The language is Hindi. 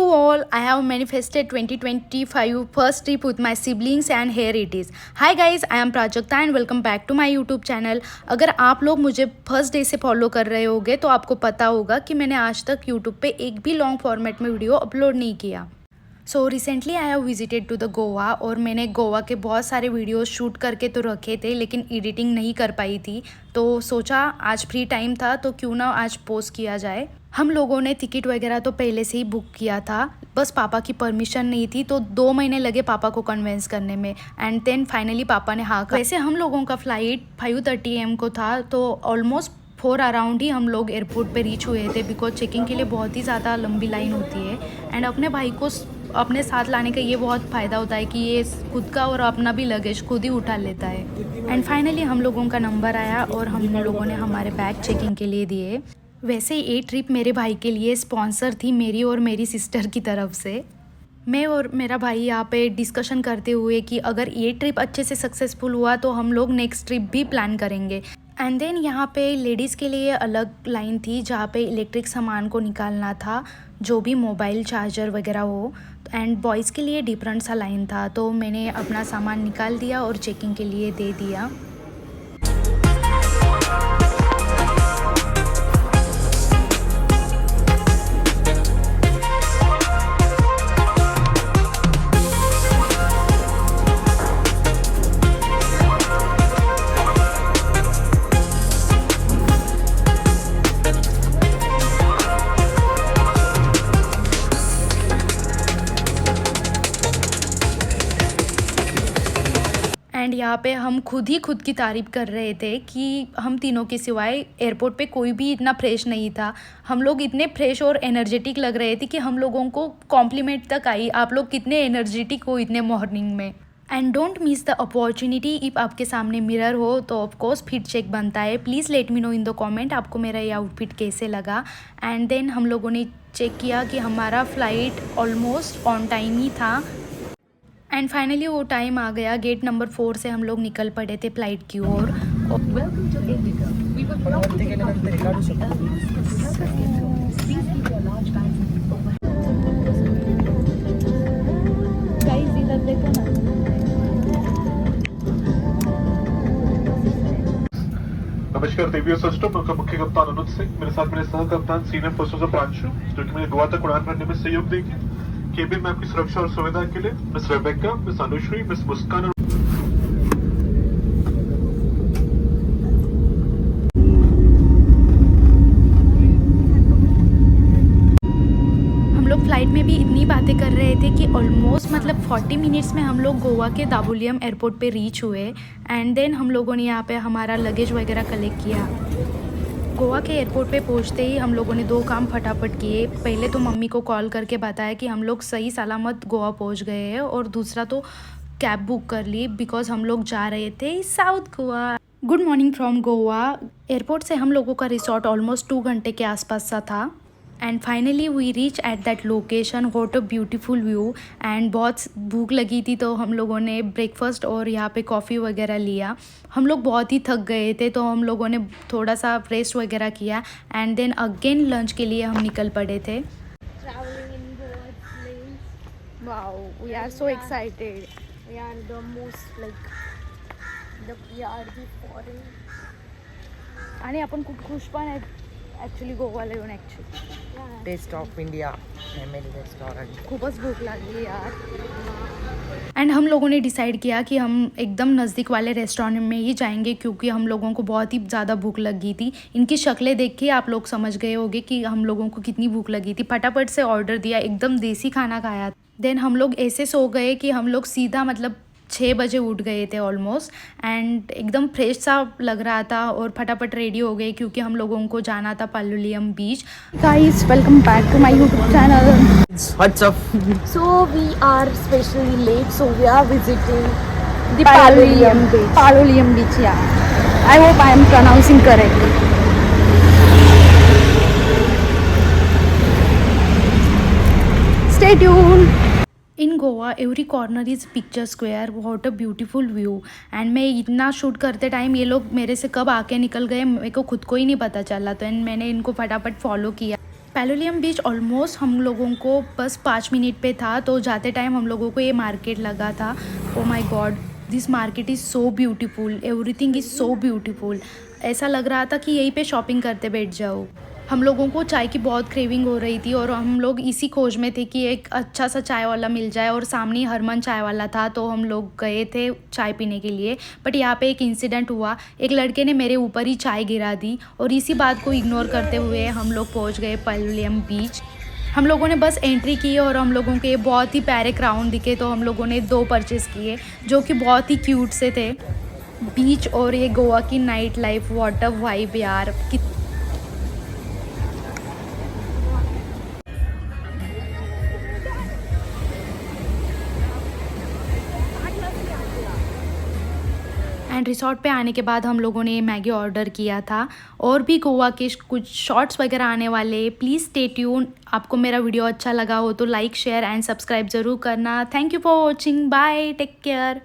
all, I have manifested 2025 first trip with my siblings and here it is. Hi guys, I am Prajakta and welcome back to my YouTube channel. अगर आप लोग मुझे फर्स्ट डे से फॉलो कर रहे होगे तो आपको पता होगा कि मैंने आज तक YouTube पे एक भी लॉन्ग फॉर्मेट में वीडियो अपलोड नहीं किया. So recently I have visited to the Goa और मैंने गोवा के बहुत सारे वीडियोस शूट करके तो रखे थे लेकिन एडिटिंग नहीं कर पाई थी. तो सोचा आज फ्री टाइम था तो क्यों ना आज पोस्ट किया जाए. हम लोगों ने टिकट वगैरह तो पहले से ही बुक किया था, बस पापा की परमिशन नहीं थी तो 2 महीने लगे पापा को कन्विंस करने में एंड देन फाइनली पापा ने हाँ कहा. वैसे हम लोगों का फ़्लाइट 5:30 AM को था तो ऑलमोस्ट 4 अराउंड ही हम लोग एयरपोर्ट पे रीच हुए थे बिकॉज चेकिंग के लिए बहुत ही ज़्यादा लंबी लाइन होती है. एंड अपने भाई को अपने साथ लाने का ये बहुत फ़ायदा होता है कि ये खुद का और अपना भी लगेज खुद ही उठा लेता है. एंड फाइनली हम लोगों का नंबर आया और हम लोगों ने हमारे बैग चेकिंग के लिए दिए. वैसे ये ट्रिप मेरे भाई के लिए स्पॉन्सर थी मेरी और मेरी सिस्टर की तरफ से. मैं और मेरा भाई यहाँ पे डिस्कशन करते हुए कि अगर ये ट्रिप अच्छे से सक्सेसफुल हुआ तो हम लोग नेक्स्ट ट्रिप भी प्लान करेंगे. एंड देन यहाँ पे लेडीज़ के लिए अलग लाइन थी जहाँ पे इलेक्ट्रिक सामान को निकालना था, जो भी मोबाइल चार्जर वगैरह हो. एंड बॉयज़ के लिए डिफरेंट सा लाइन था तो मैंने अपना सामान निकाल दिया और चेकिंग के लिए दे दिया. एंड यहाँ पे हम खुद की तारीफ़ कर रहे थे कि हम तीनों के सिवाय एयरपोर्ट पे कोई भी इतना फ्रेश नहीं था. हम लोग इतने फ्रेश और एनर्जेटिक लग रहे थे कि हम लोगों को कॉम्प्लीमेंट तक आई, आप लोग कितने एनर्जेटिक हो इतने मॉर्निंग में. And don't miss the opportunity. If आपके सामने मिरर हो तो ऑफकोर्स फिट चेक बनता है. Please let me know in the comment आपको मेरा ये आउटफिट कैसे लगा. एंड देन हम लोगों ने चेक किया कि हमारा फ़्लाइट ऑलमोस्ट ऑन टाइम ही था. एंड फाइनली वो टाइम आ गया. गेट नंबर 4 से हम लोग निकल पड़े थे फ्लाइट की ओर. नमस्कार देवी और सज्जनों, मैं मुख्य कप्तान अनुज सिंह. मेरे साथ मेरे सह कप्तान सीनियर फर्स्ट ऑफिसर प्रांशु जो कि मुझे गोवा तक उड़ान भरने में सहयोग देंगे. केबिन में आपकी सुरक्षा और सुविधा के लिए miss Rebecca, miss Anushri, miss Muskan और हम लोग फ्लाइट में भी इतनी बातें कर रहे थे कि ऑलमोस्ट मतलब 40 मिनट्स में हम लोग गोवा के दावोलियम एयरपोर्ट पे रीच हुए. एंड देन हम लोगों ने यहाँ पे हमारा लगेज वगैरह कलेक्ट किया. गोवा के एयरपोर्ट पे पहुँचते ही हम लोगों ने 2 काम फटाफट किए. पहले तो मम्मी को कॉल करके बताया कि हम लोग सही सलामत गोवा पहुँच गए हैं और दूसरा तो कैब बुक कर ली बिकॉज हम लोग जा रहे थे south Goa. Good morning from Goa. Airport से हम लोगों का रिसोर्ट ऑलमोस्ट 2 घंटे के आसपास सा था. And finally we reach at that location. What a beautiful view. And बहुत भूख लगी थी तो हम लोगों ने ब्रेकफास्ट और यहाँ पे कॉफ़ी वगैरह लिया. हम लोग बहुत ही थक गए थे तो हम लोगों ने थोड़ा सा रेस्ट वगैरह किया. एंड देन अगेन लंच के लिए हम निकल पड़े थे. Wow, we are so excited. We are the most we are the foreign. आणि आपण खूप खुश पण आहेत ॲक्च्युली गोवाला येऊन. Taste of India family restaurant. खूपच भूख लागली यार. एंड हम लोगों ने डिसाइड किया कि हम एकदम नज़दीक वाले रेस्टोरेंट में ही जाएंगे क्योंकि हम लोगों को बहुत ही ज़्यादा भूख लगी थी. इनकी शक्लें देख के आप लोग समझ गए होंगे कि हम लोगों को कितनी भूख लगी थी. फटाफट से ऑर्डर दिया, एकदम देसी खाना खाया. देन हम लोग ऐसे सो गए कि हम लोग सीधा मतलब 6 बजे उठ गए थे ऑलमोस्ट. एंड एकदम फ्रेश सा लग रहा था और फटाफट रेडी हो गए क्योंकि हम लोगों को जाना था पालोलियम बीच. Guys, welcome back to my YouTube channel. What's up? So we are specially late, so we are visiting the Palolium beach. Palolium beach, yeah. I hope I am pronouncing correctly. Stay tuned. In Goa every corner is picture square. What a beautiful view. And मैं इतना शूट करते टाइम ये लोग मेरे से कब आके निकल गए मेरे को खुद को ही नहीं पता चला. तो एंड मैंने इनको फटाफट फॉलो किया. पैलोलियम बीच ऑलमोस्ट हम लोगों को बस 5 मिनट पे था, तो जाते टाइम हम लोगों को ये मार्केट लगा था। Oh my God, this market is so beautiful, everything is so beautiful. ऐसा लग रहा था कि यहीं पे शॉपिंग करते बैठ जाओ। हम लोगों को चाय की बहुत क्रेविंग हो रही थी और हम लोग इसी खोज में थे कि एक अच्छा सा चाय वाला मिल जाए, और सामने ही हरमन चाय वाला था, तो हम लोग गए थे चाय पीने के लिए। बट यहाँ पे एक इंसिडेंट हुआ, एक लड़के ने मेरे ऊपर ही चाय गिरा दी, और इसी बात को इग्नोर करते हुए हम लोग पहुँच गए पैलोलियम बीच। हम लोगों ने बस एंट्री की और हम लोगों के बहुत ही प्यारे क्राउन दिखे, तो हम लोगों ने 2 परचेज़ किए जो कि बहुत ही क्यूट से थे। बीच और ये गोवा की night life, what a vibe यार। एंड रिसॉर्ट पे आने के बाद हम लोगों ने मैगी ऑर्डर किया था। और भी गोवा के कुछ शॉर्ट्स वगैरह आने वाले, प्लीज़ स्टे ट्यून। आपको मेरा वीडियो अच्छा लगा हो तो लाइक, शेयर एंड सब्सक्राइब ज़रूर करना। Thank you for watching, bye, take care.